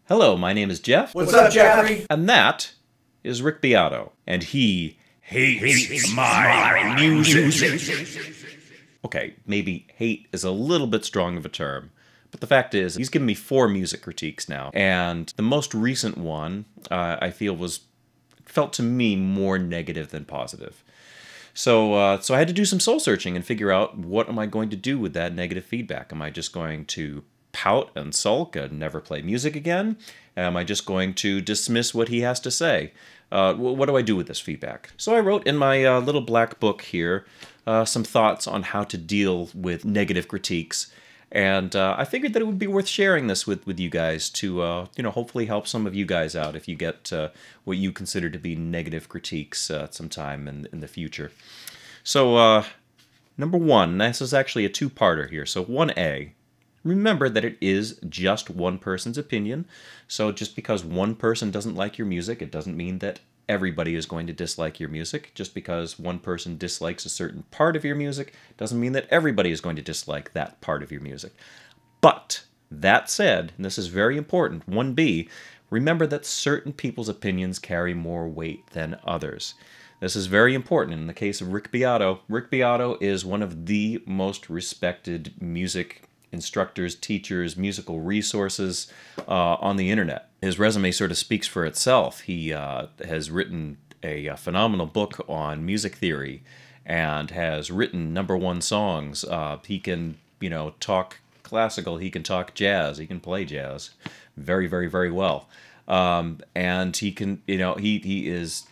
Hello, my name is Jeff. What's up, Jeffrey? And that is Rick Beato. And he hates my music. Okay, maybe hate is a little bit strong of a term. But the fact is, he's given me 4 music critiques now. And the most recent one, I feel felt to me more negative than positive. So I had to do some soul searching and figure out, what am I going to do with that negative feedback? Am I just going to pout and sulk and never play music again? Am I just going to dismiss what he has to say? What do I do with this feedback? So I wrote in my little black book here some thoughts on how to deal with negative critiques. And I figured that it would be worth sharing this with you guys to, hopefully help some of you guys out if you get what you consider to be negative critiques sometime in the future. So, number 1, this is actually a 2-parter here. So 1A, remember that it is just one person's opinion. So just because one person doesn't like your music, it doesn't mean that everybody is going to dislike your music. Just because one person dislikes a certain part of your music doesn't mean that everybody is going to dislike that part of your music. But that said, and this is very important, 1B, remember that certain people's opinions carry more weight than others. This is very important in the case of Rick Beato. Rick Beato is one of the most respected music instructors, teachers, musical resources on the internet. His resume sort of speaks for itself. He has written a phenomenal book on music theory and has written #1 songs. He can, talk classical, he can talk jazz, he can play jazz very, very, very well. And he can, he is,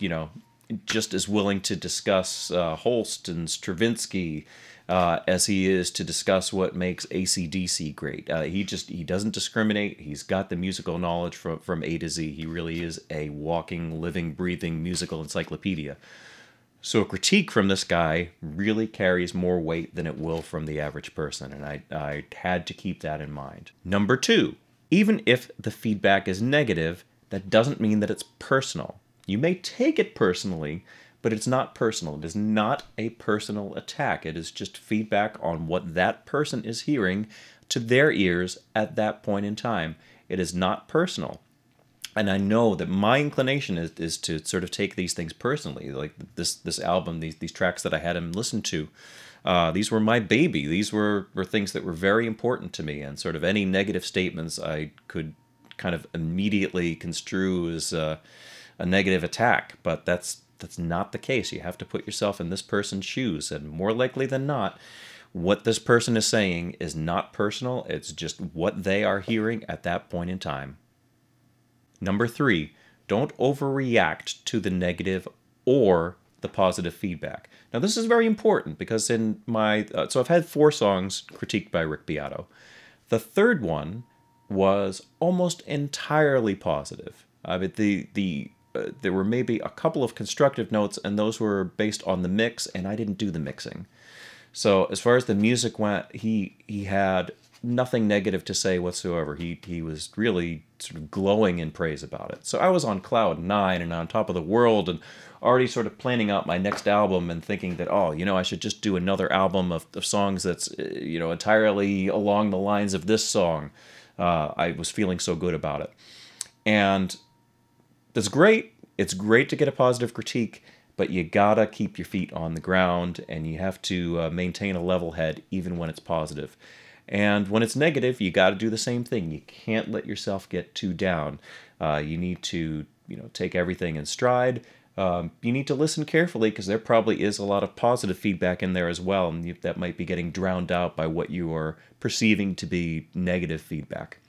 just as willing to discuss Holst and Stravinsky as he is to discuss what makes AC/DC great. He doesn't discriminate. He's got the musical knowledge from A to Z. He really is a walking, living, breathing musical encyclopedia. So a critique from this guy really carries more weight than it will from the average person, and I had to keep that in mind. Number 2, even if the feedback is negative, that doesn't mean that it's personal. You may take it personally, but it's not personal. It is not a personal attack. It is just feedback on what that person is hearing to their ears at that point in time. It is not personal. And I know that my inclination is to sort of take these things personally. Like this album, these tracks that I had him listen to, these were my baby. These were things that were very important to me. And sort of any negative statements I could kind of immediately construe as a negative attack. But that's not the case. You have to put yourself in this person's shoes, and more likely than not, what this person is saying is not personal. It's just what they are hearing at that point in time. Number 3, don't overreact to the negative or the positive feedback. Now, this is very important because in my so I've had 4 songs critiqued by Rick Beato. The 3rd one was almost entirely positive. There were maybe a couple of constructive notes, and those were based on the mix, and I didn't do the mixing. So as far as the music went, he had nothing negative to say whatsoever. He was really sort of glowing in praise about it. So I was on cloud 9 and on top of the world, and already sort of planning out my next album and thinking that, I should just do another album of songs that's, entirely along the lines of this song. I was feeling so good about it. And that's great. It's great to get a positive critique, but you gotta keep your feet on the ground, and you have to maintain a level head even when it's positive. And when it's negative, you gotta do the same thing. You can't let yourself get too down. You need to, take everything in stride. You need to listen carefully, because there probably is a lot of positive feedback in there as well, and that might be getting drowned out by what you are perceiving to be negative feedback.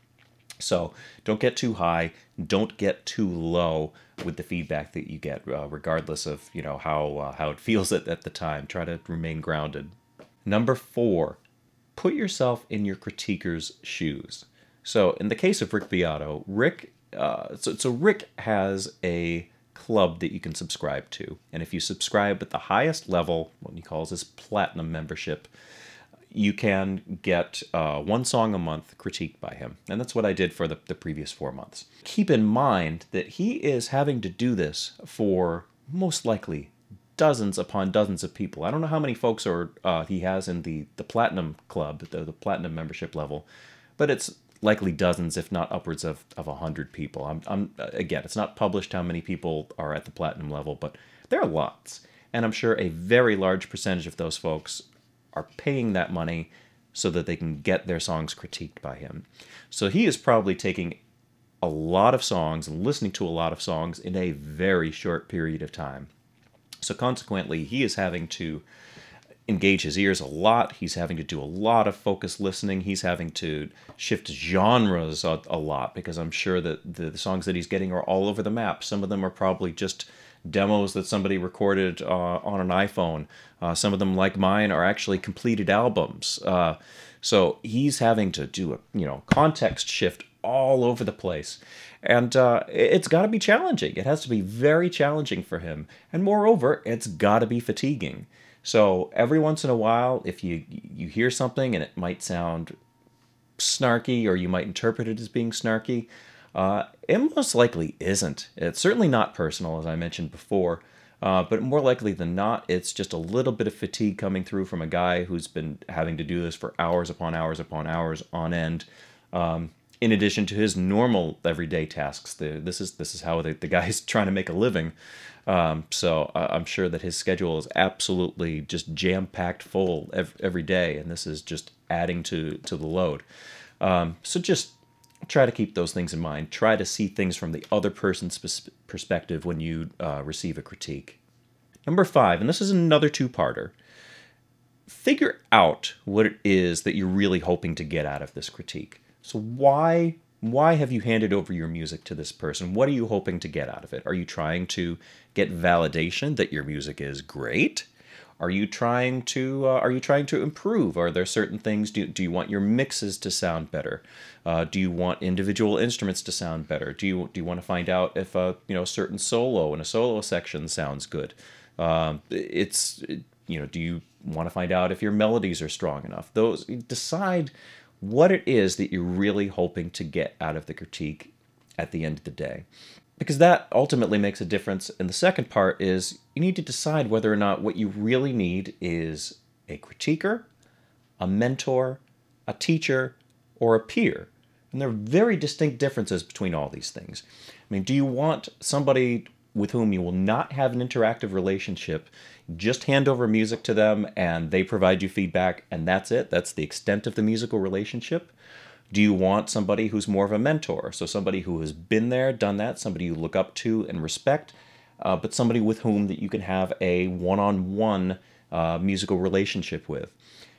So don't get too high, don't get too low with the feedback that you get, regardless of how it feels at the time. Try to remain grounded. Number 4, put yourself in your critiquer's shoes. So in the case of Rick Beato, Rick has a club that you can subscribe to, and if you subscribe at the highest level, what he calls his platinum membership, you can get 1 song a month critiqued by him. And that's what I did for the previous 4 months. Keep in mind that he is having to do this for most likely dozens upon dozens of people. I don't know how many folks he has in the Platinum Club, the Platinum membership level, but it's likely dozens, if not upwards of 100 people. Again, it's not published how many people are at the platinum level, but there are lots. And I'm sure a very large percentage of those folks are paying that money so that they can get their songs critiqued by him. So he is probably taking a lot of songs and listening to a lot of songs in a very short period of time. So consequently, he is having to engage his ears a lot. He's having to do a lot of focused listening. He's having to shift genres a lot, because I'm sure that the songs that he's getting are all over the map. Some of them are probably just demos that somebody recorded on an iPhone. Some of them, like mine, are actually completed albums. So he's having to do a context shift all over the place. And it's got to be challenging. It has to be very challenging for him. And moreover, it's got to be fatiguing. So every once in a while, if you hear something and it might sound snarky, or you might interpret it as being snarky, it most likely isn't. It's certainly not personal, as I mentioned before, but more likely than not, it's just a little bit of fatigue coming through from a guy who's been having to do this for hours upon hours upon hours on end, in addition to his normal everyday tasks. This is how the guy's trying to make a living. So I'm sure that his schedule is absolutely just jam-packed full every day, and this is just adding to the load. So just try to keep those things in mind. Try to see things from the other person's perspective when you receive a critique. Number 5, and this is another two-parter. Figure out what it is that you're really hoping to get out of this critique. So why have you handed over your music to this person? What are you hoping to get out of it? Are you trying to get validation that your music is great? Are you trying to improve? Are there certain things? Do you want your mixes to sound better? Do you want individual instruments to sound better? Do you want to find out if a certain solo in a solo section sounds good? Do you want to find out if your melodies are strong enough? Decide what it is that you're really hoping to get out of the critique at the end of the day. Because that ultimately makes a difference. And the second part is you need to decide whether or not what you really need is a critiquer, a mentor, a teacher, or a peer. And there are very distinct differences between all these things. I mean, do you want somebody with whom you will not have an interactive relationship, just hand over music to them and they provide you feedback and that's it? That's the extent of the musical relationship? Do you want somebody who's more of a mentor? So somebody who has been there, done that, somebody you look up to and respect, but somebody with whom that you can have a one-on-one musical relationship with?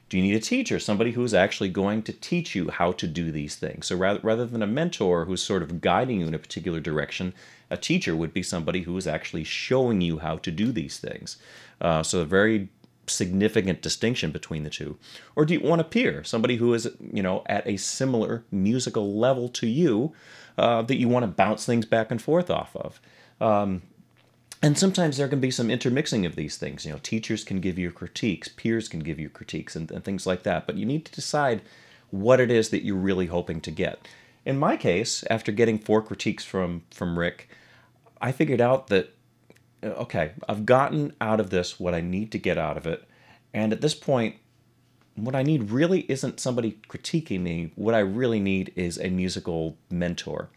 Do you need a teacher? Somebody who's actually going to teach you how to do these things. So rather than a mentor who's sort of guiding you in a particular direction, a teacher would be somebody who is actually showing you how to do these things. So a very significant distinction between the two. Or do you want a peer? Somebody who is, at a similar musical level to you, that you want to bounce things back and forth off of. And sometimes there can be some intermixing of these things. Teachers can give you critiques, peers can give you critiques, and things like that. But you need to decide what it is that you're really hoping to get. In my case, after getting 4 critiques from Rick, I figured out that, okay, I've gotten out of this what I need to get out of it. And at this point, what I need really isn't somebody critiquing me. What I really need is a musical mentor.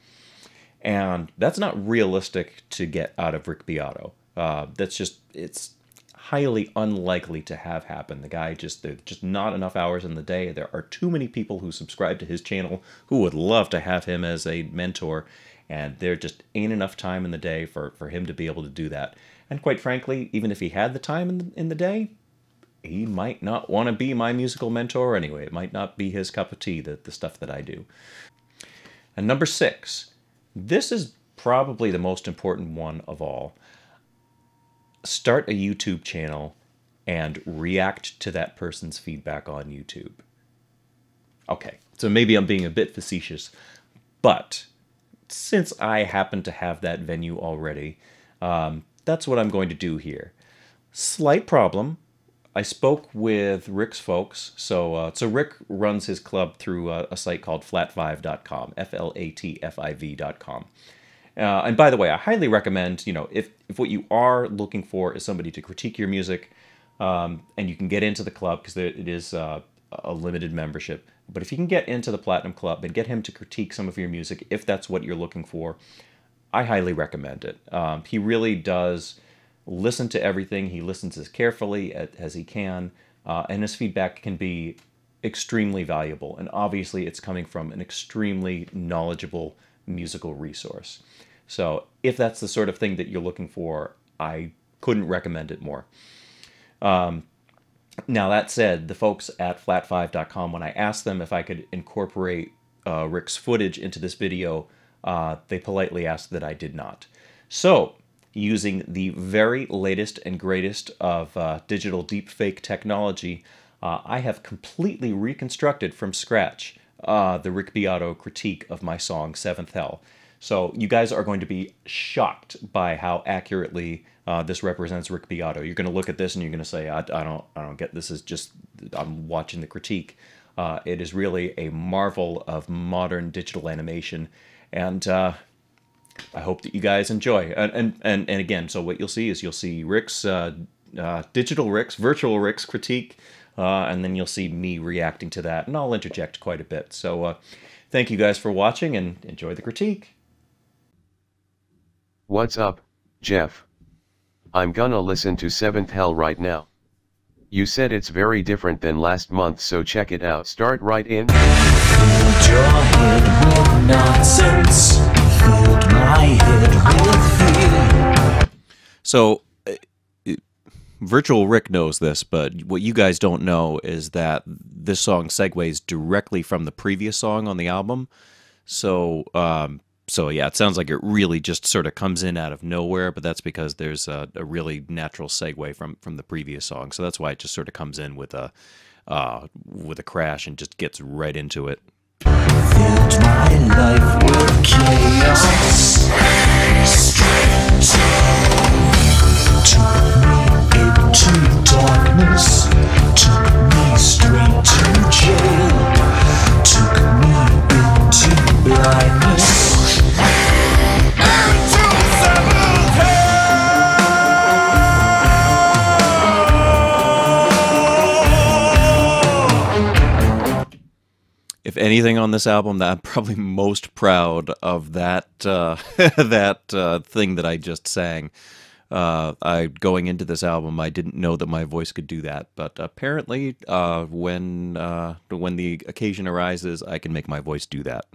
And that's not realistic to get out of Rick Beato. It's highly unlikely to have happen. The guy there's just not enough hours in the day. There are too many people who subscribe to his channel who would love to have him as a mentor, and there just ain't enough time in the day for him to be able to do that. And quite frankly, even if he had the time in the day, he might not want to be my musical mentor anyway. It might not be his cup of tea, the stuff that I do. And number 6. This is probably the most important one of all. Start a YouTube channel and react to that person's feedback on YouTube. Okay, so maybe I'm being a bit facetious, but since I happen to have that venue already, that's what I'm going to do here. Slight problem. I spoke with Rick's folks. So Rick runs his club through a site called flat5.com, flatfiv.com. And by the way, I highly recommend, if what you are looking for is somebody to critique your music, and you can get into the club because it is a limited membership. But if you can get into the Platinum Club and get him to critique some of your music, if that's what you're looking for, I highly recommend it. He really does listen to everything. He listens as carefully as he can, and his feedback can be extremely valuable. And obviously, it's coming from an extremely knowledgeable musical resource. So if that's the sort of thing that you're looking for, I couldn't recommend it more. Now, that said, the folks at flat5.com, when I asked them if I could incorporate Rick's footage into this video, they politely asked that I did not. So, using the very latest and greatest of digital deepfake technology, I have completely reconstructed from scratch the Rick Beato critique of my song, Seventh Hell. So you guys are going to be shocked by how accurately this represents Rick Beato. You're going to look at this and you're going to say, I don't get this. Is just, I'm watching the critique. It is really a marvel of modern digital animation, and I hope that you guys enjoy. And again, so what you'll see is you'll see Rick's virtual Rick's critique, and then you'll see me reacting to that, and I'll interject quite a bit. So thank you guys for watching, and enjoy the critique. What's up, Jeff? I'm gonna listen to Seventh Hell right now. You said it's very different than last month, so check it out. Start right in. Filled your head with nonsense. Filled my head with fear. So, Virtual Rick knows this, but what you guys don't know is that this song segues directly from the previous song on the album. So yeah, it sounds like it really just sort of comes in out of nowhere, but that's because there's a really natural segue from the previous song. So that's why it just sort of comes in with a crash and just gets right into it. Filled my life with chaos. Took me into darkness. Took me straight to jail. Took me into blindness. If anything on this album, that I'm probably most proud of that thing that I just sang. Going into this album, I didn't know that my voice could do that, but apparently, when the occasion arises, I can make my voice do that.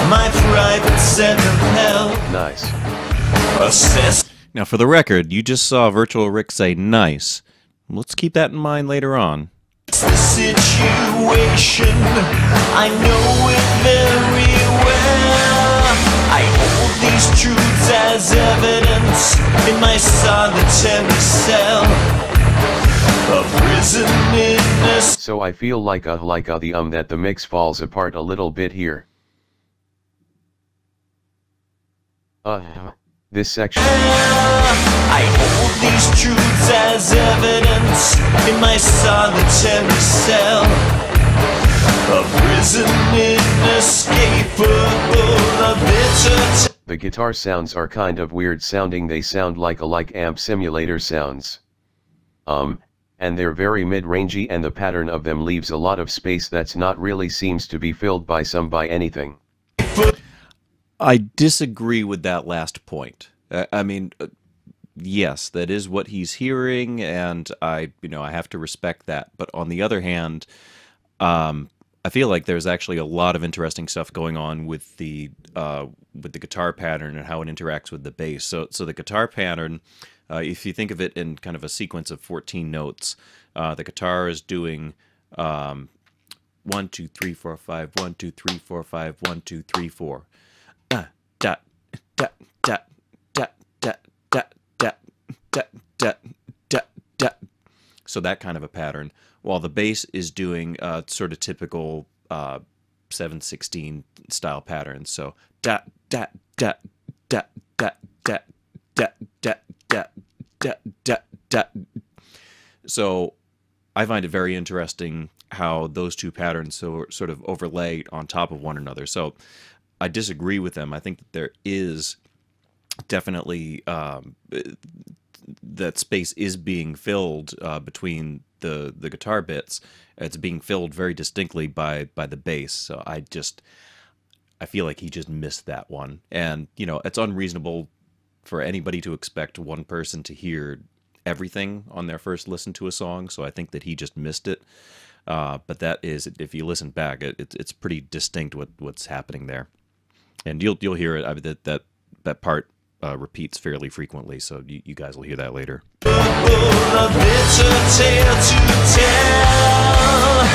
My private seventh hell. Nice. Now, for the record, you just saw Virtual Rick say nice. Let's keep that in mind later on. It's the situation, I know it very well. I hold these truths as evidence in my solitary cell. A prison in a... So I feel like that the mix falls apart a little bit here. This section. I hold these truths as evidence in my solitary cell. A prison inescapable, a bitter... The guitar sounds are kind of weird sounding. They sound like amp simulator sounds. And they're very mid-rangey, and the pattern of them leaves a lot of space that's not really seems to be filled by anything. I disagree with that last point. I mean, yes, that is what he's hearing, and I have to respect that. But on the other hand, I feel like there's actually a lot of interesting stuff going on with the guitar pattern and how it interacts with the bass. So the guitar pattern, if you think of it in kind of a sequence of 14 notes, the guitar is doing 1 2 3 4 5 1 2 3 4 5 1 2 3 4. Dot dot dot dot dot dot dot dot dot dot dot. So that kind of a pattern, while the bass is doing sort of typical 7/16 style patterns. So dot dot dot dot dot dot dot dot dot dot dot dot. So I find it very interesting how those two patterns sort of overlay on top of one another. So I disagree with them. I think that there is definitely that space is being filled between the guitar bits. It's being filled very distinctly by the bass. So I feel like he just missed that one. And, you know, it's unreasonable for anybody to expect one person to hear everything on their first listen to a song. So I think that he just missed it. But that is, if you listen back, it's pretty distinct what's happening there. And you'll hear it. I mean, that part repeats fairly frequently, so you guys will hear that later. A bitter tale to tell.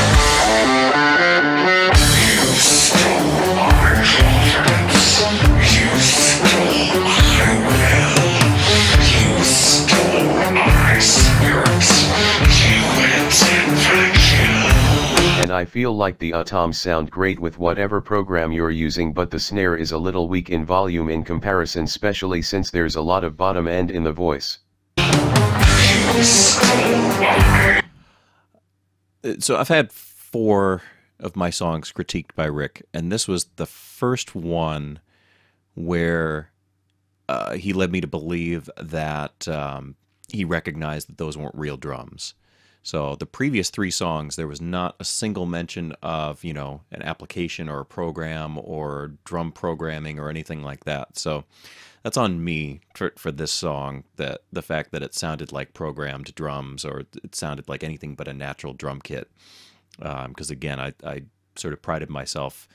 You stole my confidence. You stole my will. You stole my spirit. You intend to kill. And I feel like the toms sound great with whatever program you're using, but the snare is a little weak in volume in comparison, especially since there's a lot of bottom end in the voice. So I've had 4 of my songs critiqued by Rick, and this was the first one where he led me to believe that he recognized that those weren't real drums. So the previous 3 songs, there was not a single mention of, you know, an application or a program or drum programming or anything like that. So that's on me for this song, that the fact that it sounded like programmed drums, or it sounded like anything but a natural drum kit. Because again, I sort of prided myself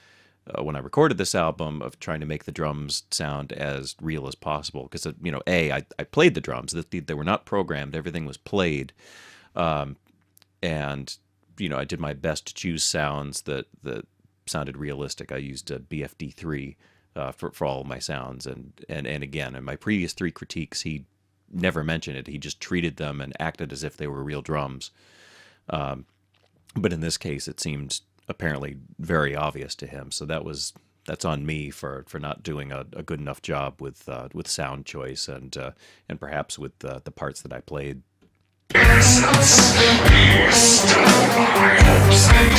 when I recorded this album of trying to make the drums sound as real as possible. Because, you know, I played the drums. They were not programmed. Everything was played. And, you know, I did my best to choose sounds that sounded realistic. I used a BFD3 for all of my sounds. And again, in my previous 3 critiques, he never mentioned it. He just treated them and acted as if they were real drums. But in this case, it seemed apparently very obvious to him. So that's on me for not doing a good enough job with sound choice and perhaps with the parts that I played.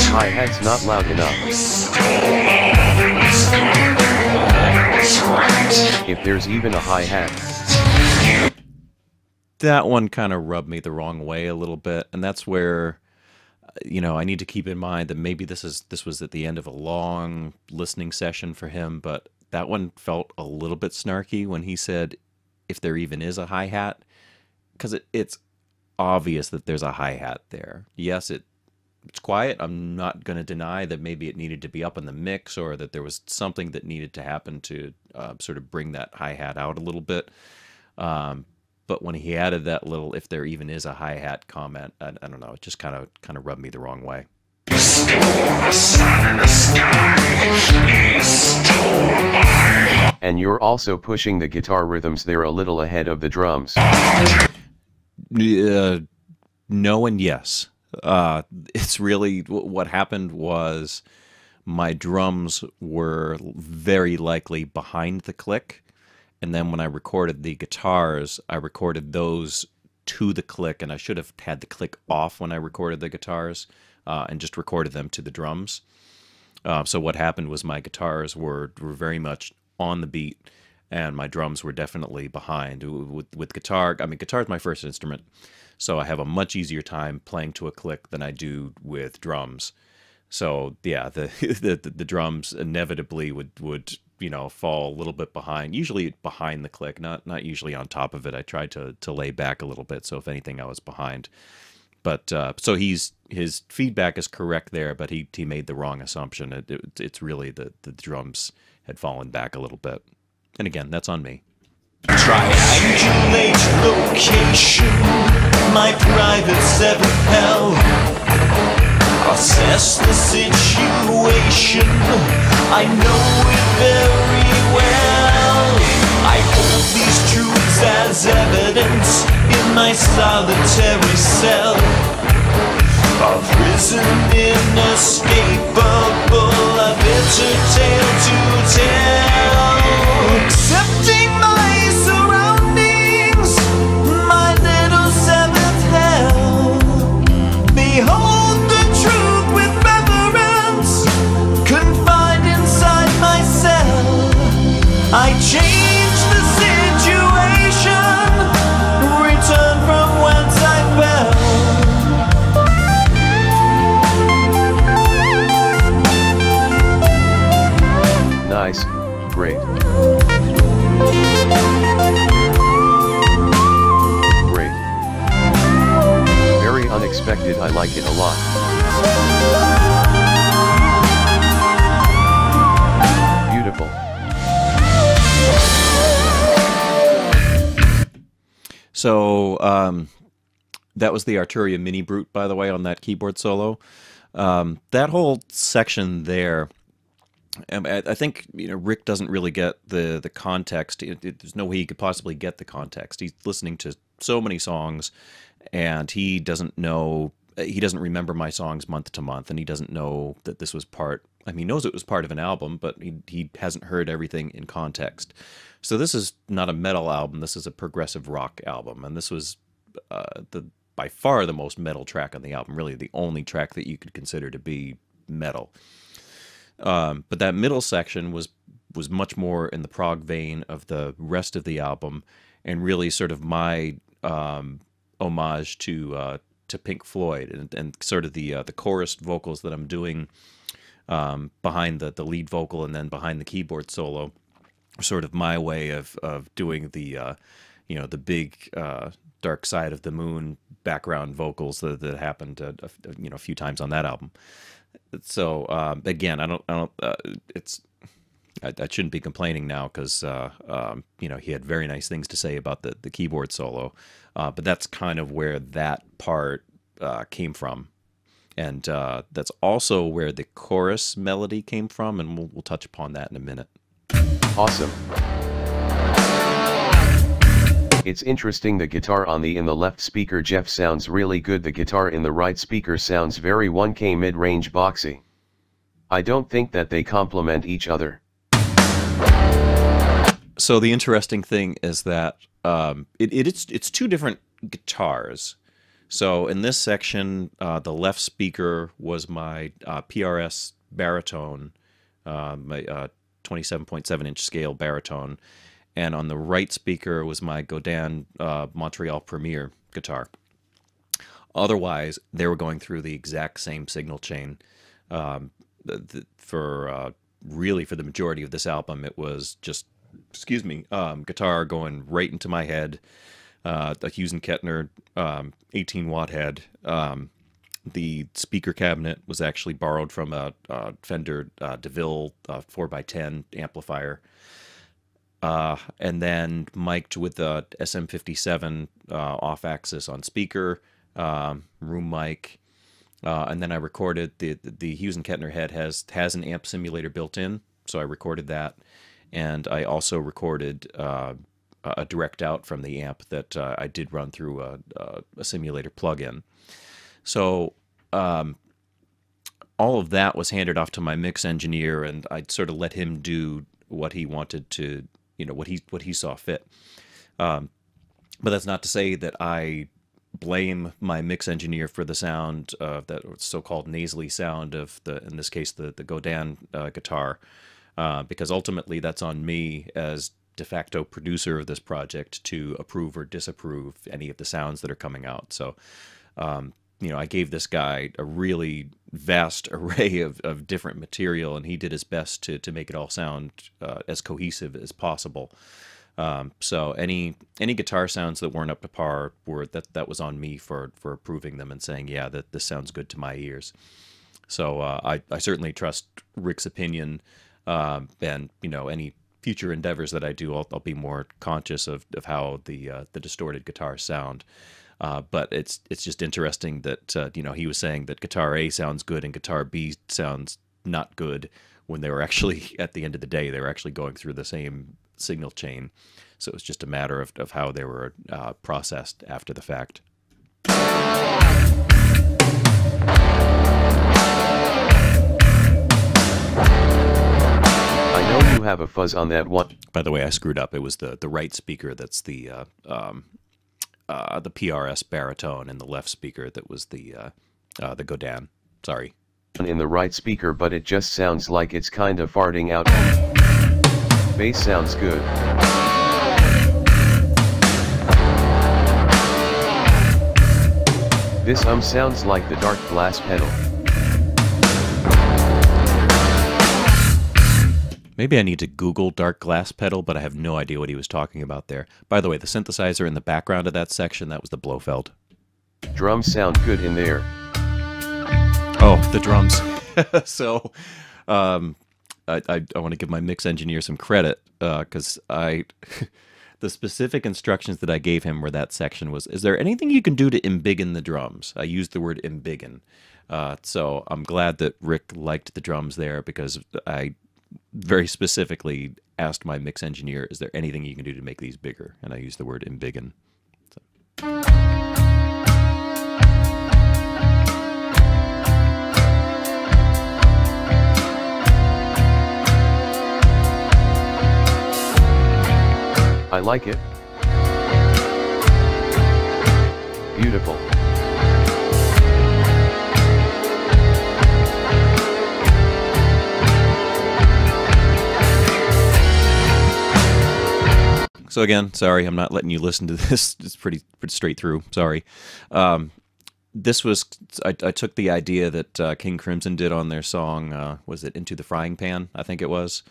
Hi-hat's not loud enough. If there's even a hi-hat. That one kind of rubbed me the wrong way a little bit, and that's where, you know, I need to keep in mind that maybe this was at the end of a long listening session for him, but that one felt a little bit snarky when he said, if there even is a hi-hat, because it's obvious that there's a hi-hat there. Yes, it's quiet. I'm not going to deny that maybe it needed to be up in the mix, or that there was something that needed to happen to sort of bring that hi-hat out a little bit. But when he added that little, if there even is a hi-hat comment, I don't know, it just kind of rubbed me the wrong way. You stole the sun in the sky. You stole my... And you're also pushing the guitar rhythms there a little ahead of the drums. No and yes. It's really, what happened was my drums were very likely behind the click, and then when I recorded the guitars, I recorded those to the click, and I should have had the click off when I recorded the guitars, and just recorded them to the drums. So what happened was my guitars were very much on the beat, and my drums were definitely behind. With guitar, I mean, guitar is my first instrument, so I have a much easier time playing to a click than I do with drums. So yeah, the drums inevitably would you know, fall a little bit behind, usually behind the click, not usually on top of it. I tried to lay back a little bit, so if anything, I was behind. But so his feedback is correct there, but he made the wrong assumption. It's really the drums had fallen back a little bit. And again, that's on me. Triangulate location, my private seventh hell. Assess the situation, I know it very well. I hold these truths as evidence in my solitary cell. A prison inescapable, a bitter tale to tell. Accepting my surroundings, my little seventh hell. Behold the truth with reverence, confined inside my cell. I change the situation, return from whence I fell. Nice, great. Great. Very unexpected, I like it a lot. Beautiful. So, that was the Arturia Mini Brute, by the way, on that keyboard solo. That whole section there, I think, you know, Rick doesn't really get the context. There's no way he could possibly get the context. He's listening to so many songs, and he doesn't know, he doesn't remember my songs month to month, and he doesn't know that this was part, I mean, he knows it was part of an album, but he hasn't heard everything in context. So this is not a metal album, this is a progressive rock album, and this was by far the most metal track on the album, really the only track that you could consider to be metal. But that middle section was much more in the prog vein of the rest of the album, and really sort of my homage to Pink Floyd, and sort of the chorus vocals that I'm doing behind the lead vocal and then behind the keyboard solo, sort of my way of doing the you know, the big Dark Side of the Moon background vocals that happened you know, a few times on that album. So again, I shouldn't be complaining now, because you know, he had very nice things to say about the keyboard solo, but that's kind of where that part came from, and that's also where the chorus melody came from, and we'll touch upon that in a minute. Awesome. It's interesting, the guitar on the in the left speaker Jeff sounds really good, the guitar in the right speaker sounds very 1K mid-range boxy. I don't think that they complement each other. So the interesting thing is that it's two different guitars. So in this section, the left speaker was my PRS baritone, my 27.7-inch scale baritone, and on the right speaker was my Godin Montreal Premier guitar. Otherwise, they were going through the exact same signal chain. Really for the majority of this album, it was just, excuse me, guitar going right into my head, a Hughes and Kettner 18-watt head. The speaker cabinet was actually borrowed from a Fender DeVille 4x10 amplifier. And then mic'd with the SM57 off-axis on speaker, room mic, and then I recorded the Hughes and Kettner head has an amp simulator built in, so I recorded that, and I also recorded a direct out from the amp that I did run through a simulator plug-in. So all of that was handed off to my mix engineer, and I sort of let him do what he wanted to, you know, what he saw fit. But that's not to say that I blame my mix engineer for the sound of that so-called nasally sound of in this case, the Godin guitar, because ultimately that's on me as de facto producer of this project to approve or disapprove any of the sounds that are coming out. So, you know, I gave this guy a really vast array of different material, and he did his best to make it all sound as cohesive as possible. So any guitar sounds that weren't up to par that was on me for approving them and saying, yeah, that this sounds good to my ears. So I certainly trust Rick's opinion, and you know, any future endeavors that I do, I'll be more conscious of how the distorted guitars sound. But it's just interesting that you know, he was saying that guitar A sounds good and guitar B sounds not good, when they were actually, at the end of the day, they were actually going through the same signal chain. So it was just a matter of how they were processed after the fact. I know you have a fuzz on that one. By the way, I screwed up. It was the right speaker that's the PRS baritone, and the left speaker that was the Godin. Sorry. In the right speaker, but it just sounds like it's kind of farting out. Bass sounds good. This sounds like the dark glass pedal. Maybe I need to Google dark glass pedal, but I have no idea what he was talking about there. By the way, the synthesizer in the background of that section, that was the Blofeld. Drums sound good in there. Oh, the drums. So, I want to give my mix engineer some credit, because the specific instructions that I gave him where that section was, is there anything you can do to embiggen the drums? I used the word embiggen. So I'm glad that Rick liked the drums there, because I very specifically asked my mix engineer, is there anything you can do to make these bigger? And I used the word embiggen. So. I like it. Beautiful. So again, sorry, I'm not letting you listen to this. It's pretty straight through. Sorry. This was, I took the idea that King Crimson did on their song, was it Into the Frying Pan, I think it was,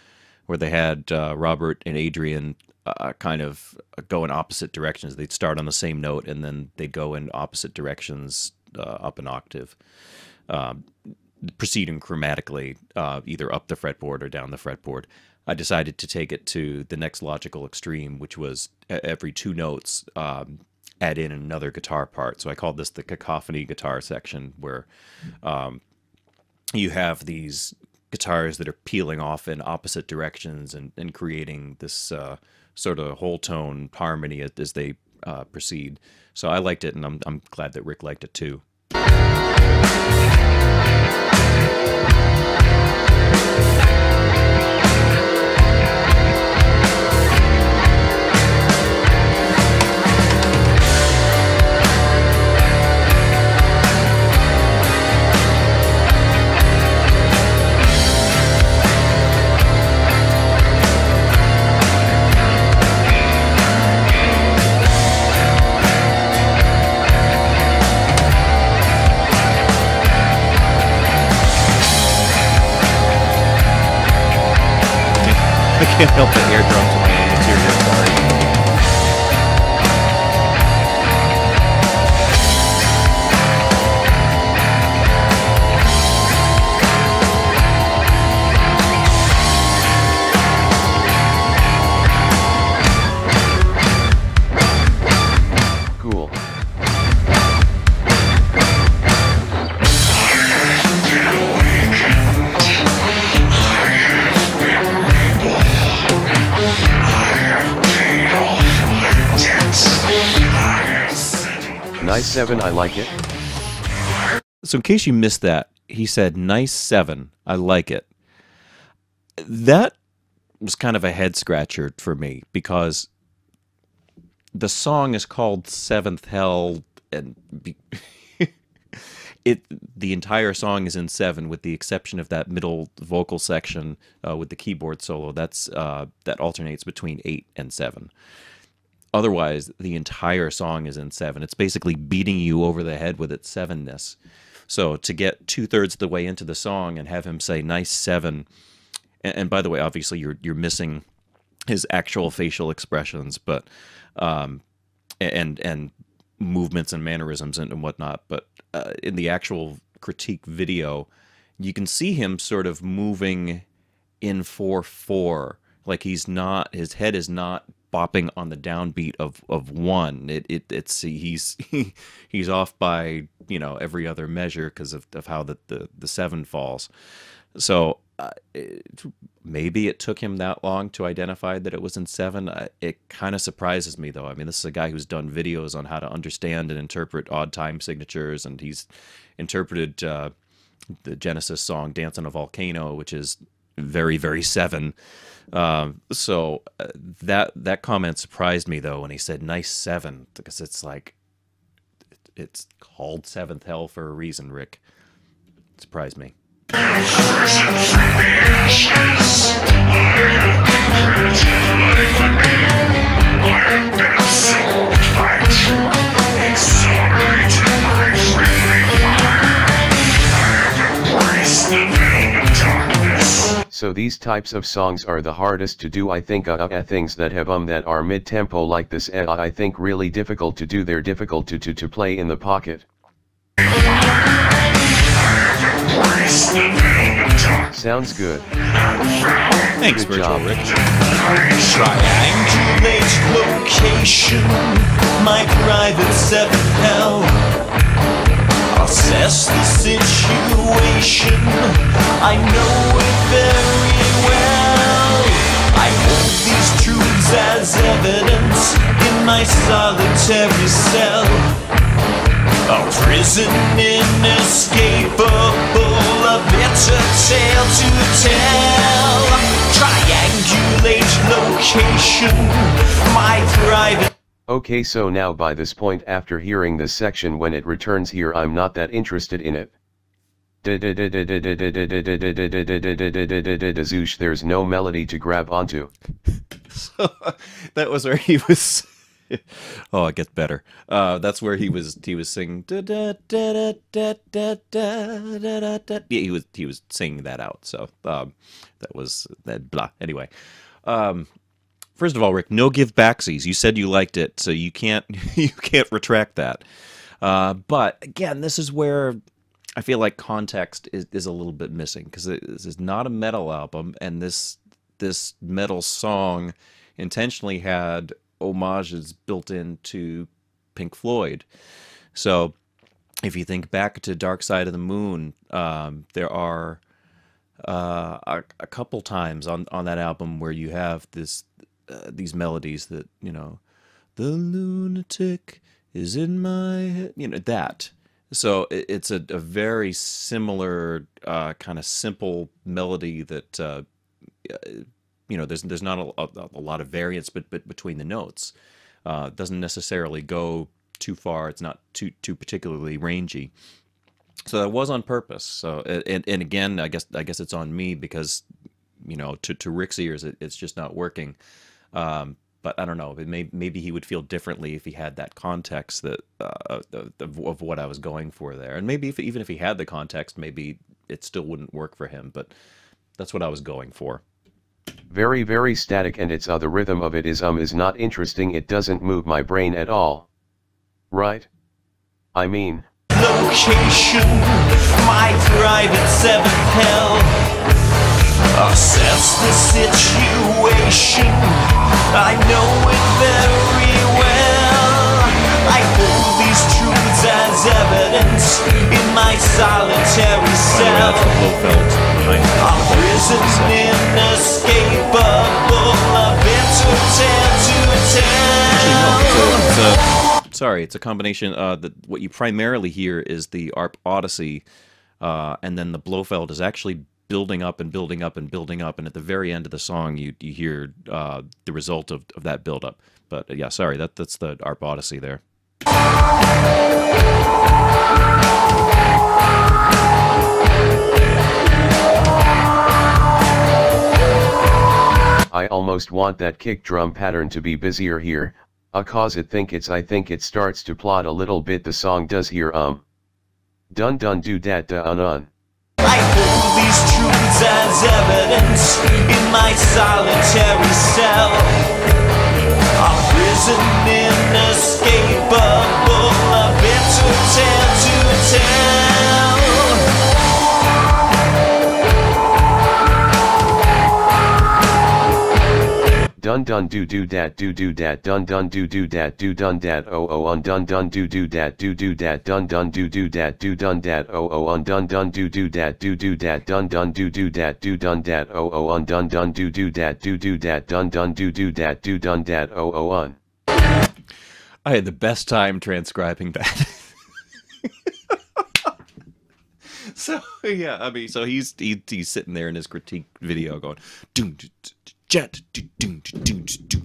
where they had Robert and Adrian kind of go in opposite directions. They'd start on the same note, and then they'd go in opposite directions up an octave, proceeding chromatically, either up the fretboard or down the fretboard. I decided to take it to the next logical extreme, which was every two notes, add in another guitar part. So I called this the cacophony guitar section, where you have these guitars that are peeling off in opposite directions and creating this sort of whole tone harmony as they proceed. So I liked it, and I'm glad that Rick liked it too. I can't help but air drums in my own material, sorry. Cool. Nice 7, I like it. So in case you missed that, he said, nice 7, I like it. That was kind of a head scratcher for me, because the song is called Seventh Hell, and the entire song is in 7, with the exception of that middle vocal section with the keyboard solo. That alternates between 8 and 7. Otherwise, the entire song is in 7. It's basically beating you over the head with its 7-ness. So to get 2/3 of the way into the song and have him say nice 7, and by the way, obviously you're missing his actual facial expressions, but and movements and mannerisms and whatnot. But in the actual critique video, you can see him sort of moving in 4/4, like his head is not bopping on the downbeat of 1. It's he's off by, you know, every other measure because of how the 7 falls. So maybe it took him that long to identify that it was in 7. It kind of surprises me, though. I mean, this is a guy who's done videos on how to understand and interpret odd time signatures, and he's interpreted the Genesis song "Dance on a Volcano," which is very, very 7. So that comment surprised me, though, when he said "nice 7," because it's like it's called 7th Hell for a reason. Rick, it surprised me. So these types of songs are the hardest to do. I think things that have that are mid-tempo like this I think really difficult to do. They're difficult to play in the pocket. Sounds good. Thanks, good job, Rick. Triangulate location, my private 7th hell. Assess the situation, I know it very well. I hold these truths as evidence in my solitary cell. A prison inescapable, a bitter tale to tell. Triangulate location, my private. Okay, so now by this point, after hearing this section, when it returns here, I'm not that interested in it. Zoosh, there's no melody to grab onto. So that was where he was. Oh, it gets better. That's where he was singing. Yeah, he was singing that out. So that was that blah. Anyway, first of all, Rick, no give backsies. You said you liked it, so you can't retract that. But again, this is where I feel like context is a little bit missing, because this is not a metal album, and this metal song intentionally had homages built into Pink Floyd. So if you think back to Dark Side of the Moon, there are a couple times on that album where you have these melodies that, you know, the lunatic is in my head, you know, that. So it's a very similar kind of simple melody that you know, there's not a lot of variance but between the notes. It doesn't necessarily go too far. It's not too particularly rangy. So that was on purpose. So and again, I guess it's on me, because, you know, to Rick's ears, it's just not working. But I don't know. Maybe he would feel differently if he had that context that of what I was going for there. And maybe even if he had the context, maybe it still wouldn't work for him. But that's what I was going for. Very, very static, and it's the rhythm of it is not interesting. It doesn't move my brain at all. Right? I mean, Location, my private 7th hell. Assess the situation, I know it very well. I hold these truths as evidence in my solitary cell. A prison inescapable, a bitter tale to tell. Sorry, it's a combination. What you primarily hear is the ARP Odyssey, and then the Blofeld is actually building up and building up and building up, and at the very end of the song, you hear the result of that buildup. But yeah, sorry, that's the ARP Odyssey there. I almost want that kick drum pattern to be busier here, cause I think it starts to plot a little bit. The song does here dun dun do dat da un. I hold these truths as evidence in my solitary cell. A prison inescapable, a bitter tale to tell. Dun dun do do dat dun dun do do dat do dun dat on dun dun do do dat dun dun do do dat on dun dun do do dat dun dun do do dat on dun dun do do dat dun dun do do dat on. I had the best time transcribing that. So yeah, I mean, so he's sitting there in his critique video going, doom jet doom jet doom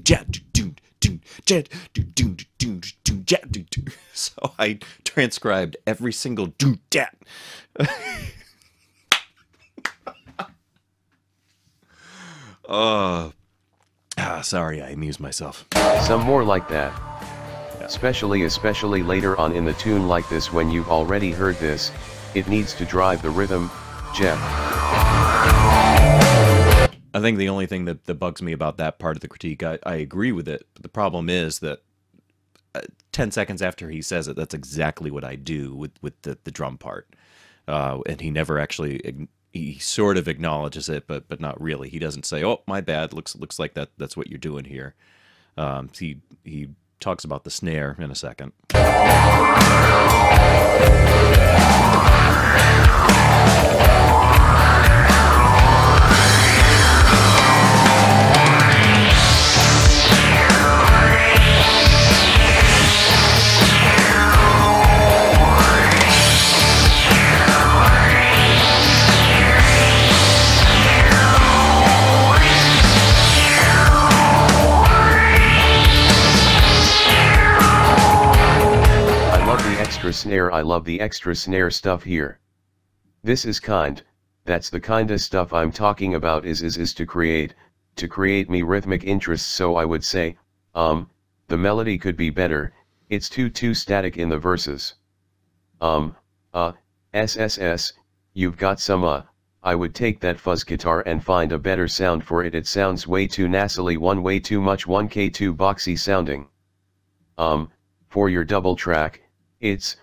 jet doom jet. So I transcribed every single doom jet. Sorry, I amused myself. Some more like that. Especially later on in the tune like this, when you've already heard this, it needs to drive the rhythm, Jeff. I think the only thing that bugs me about that part of the critique, I agree with it, but the problem is that 10 seconds after he says it, that's exactly what I do with the drum part. And he never actually, he sort of acknowledges it, but not really. He doesn't say, oh, my bad, looks like that's what you're doing here. He talks about the snare in a second. Snare. I love the extra snare stuff here. This is that's the kinda stuff I'm talking about, is to create me rhythmic interest. So I would say, the melody could be better, it's too static in the verses. SSS, you've got some I would take that fuzz guitar and find a better sound for it. It sounds way too nasally, way too much 1K, too boxy sounding. For your double track, it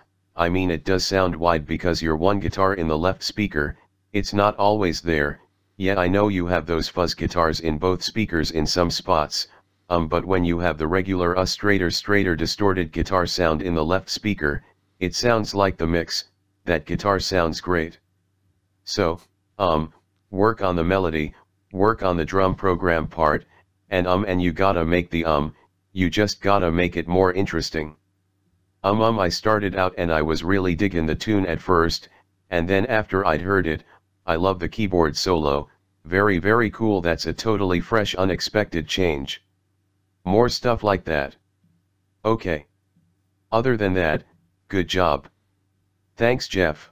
does sound wide because you're one guitar in the left speaker, it's not always there. Yeah, I know you have those fuzz guitars in both speakers in some spots, but when you have the regular straighter distorted guitar sound in the left speaker, it sounds like the mix, that guitar sounds great. So, work on the melody, work on the drum program part, and you gotta make you just gotta make it more interesting. I started out and I was really digging the tune at first, and then after I'd heard it, I love the keyboard solo, very cool. That's a totally fresh, unexpected change. More stuff like that. Okay. Other than that, good job. Thanks, Jeff.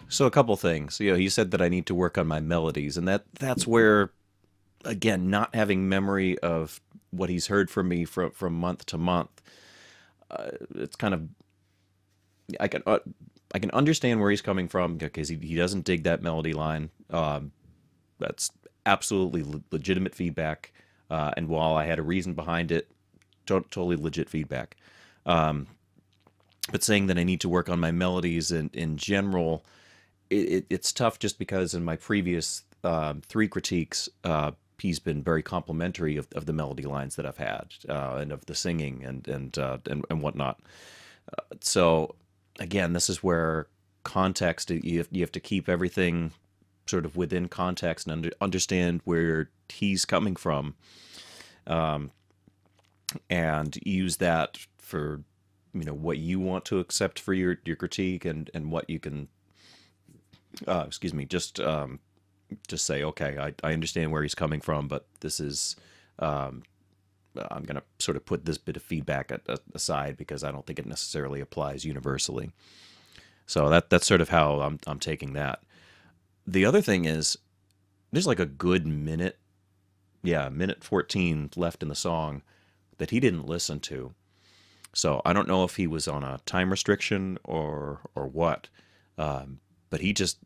So a couple things. He said that I need to work on my melodies, and that's where, again, not having memory of what he's heard from me from month to month, it's kind of, I can understand where he's coming from, because he doesn't dig that melody line. That's absolutely legitimate feedback, and while I had a reason behind it, totally legit feedback. But saying that I need to work on my melodies in general, it's tough, just because in my previous 3 critiques, he's been very complimentary of the melody lines that I've had, and of the singing and whatnot. So again, this is where context, you have to keep everything sort of within context and understand where he's coming from, and use that for what you want to accept for your critique, and what you can just say, okay, I understand where he's coming from, but this is, I'm going to sort of put this bit of feedback aside, because I don't think it necessarily applies universally. So that's sort of how I'm taking that. The other thing is, there's like a good minute 14 left in the song that he didn't listen to. So I don't know if he was on a time restriction or what, but he just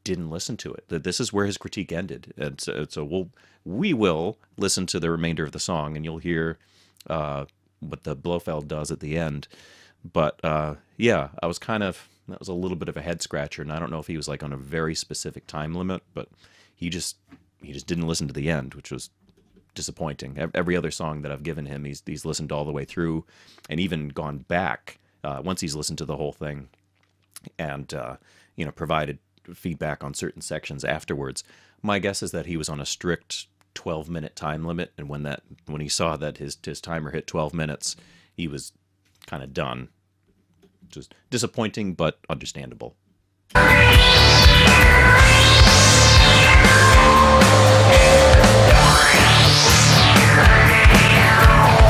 didn't listen to it. This is where his critique ended, and so we will listen to the remainder of the song, and you'll hear what the Blofeld does at the end. But yeah, that was a little bit of a head scratcher, and I don't know if he was like on a very specific time limit, but he just didn't listen to the end, which was disappointing. Every other song that I've given him, he's listened all the way through, and even gone back once he's listened to the whole thing, and provided feedback on certain sections afterwards. My guess is that he was on a strict 12-minute time limit, and when he saw that his timer hit 12 minutes, he was kind of done. Just disappointing, but understandable.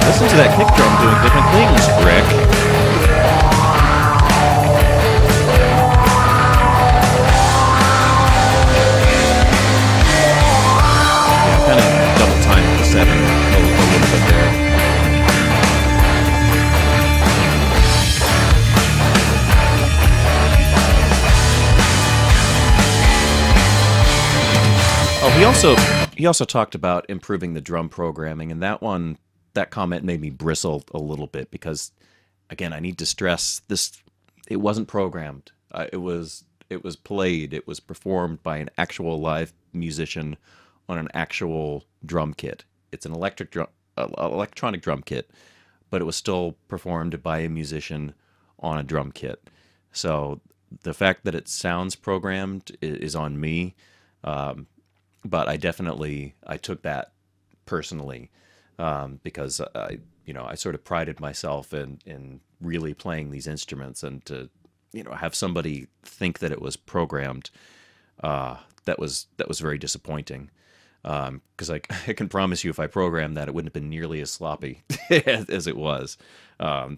Listen to that kick drum doing different things, Rick. Yeah, kind of double time the setting a little bit there. Oh, he also talked about improving the drum programming, and that comment made me bristle a little bit because, again, I need to stress this: it wasn't programmed. It was played. It was performed by an actual live musician on an actual drum kit. It's an electronic drum kit, but it was still performed by a musician on a drum kit. So the fact that it sounds programmed is on me, but I took that personally. Because I sort of prided myself in really playing these instruments, and to have somebody think that it was programmed, that was very disappointing. Because I can promise you, if I programmed that, it wouldn't have been nearly as sloppy as it was. I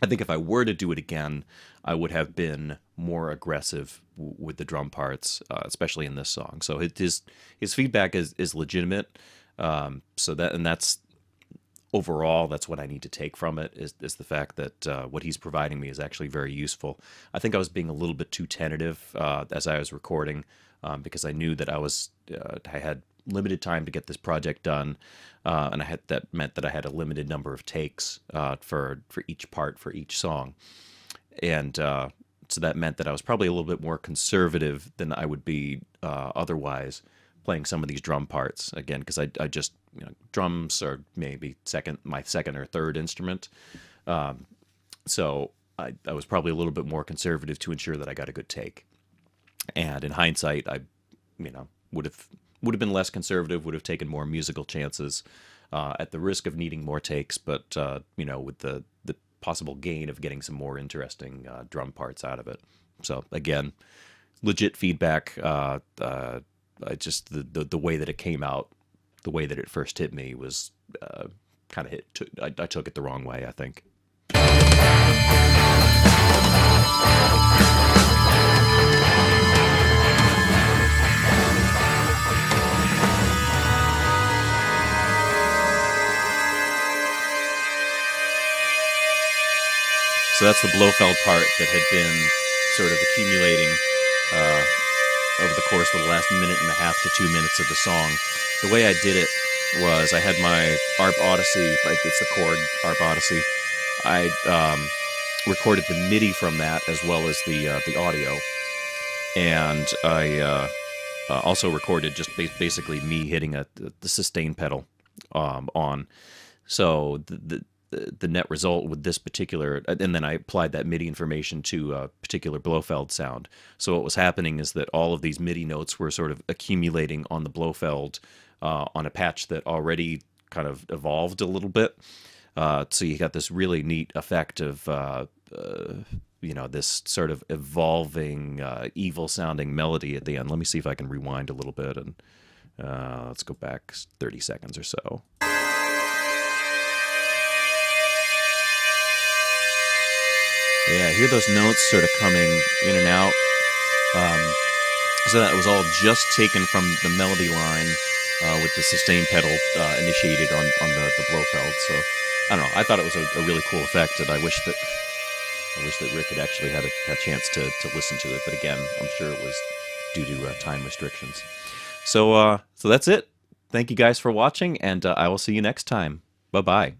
think if I were to do it again, I would have been more aggressive with the drum parts, especially in this song. So his feedback is legitimate. That's overall, that's what I need to take from it, is the fact that what he's providing me is actually very useful. I think I was being a little bit too tentative as I was recording, because I knew that I had limited time to get this project done, and that meant that I had a limited number of takes for each part, for each song, and so that meant that I was probably a little bit more conservative than I would be otherwise, playing some of these drum parts, again, because I just, drums are maybe my second or third instrument. So I was probably a little bit more conservative to ensure that I got a good take. And in hindsight, I, would have been less conservative, would have taken more musical chances, at the risk of needing more takes, but, with the possible gain of getting some more interesting drum parts out of it. So again, legit feedback. Just the way that it came out, the way that it first hit me was kind of I took it the wrong way, I think. So that's the Blofeld part that had been sort of accumulating over the course of the last minute and a half to 2 minutes of the song. The way I did it was I had my ARP Odyssey, it's the chord ARP Odyssey. I recorded the MIDI from that as well as the audio, and I also recorded just basically me hitting the sustain pedal on. So the net result with this particular, and then I applied that MIDI information to a particular Blofeld sound. So what was happening is that all of these MIDI notes were sort of accumulating on the Blofeld on a patch that already kind of evolved a little bit. So you got this really neat effect of, this sort of evolving, evil-sounding melody at the end. Let me see if I can rewind a little bit, and let's go back 30 seconds or so. Yeah, hear those notes sort of coming in and out. So that was all just taken from the melody line with the sustain pedal initiated on the Blofeld. So I don't know. I thought it was a really cool effect, and I wish that Rick had actually had a chance to listen to it. But again, I'm sure it was due to time restrictions. So that's it. Thank you guys for watching, and I will see you next time. Bye-bye.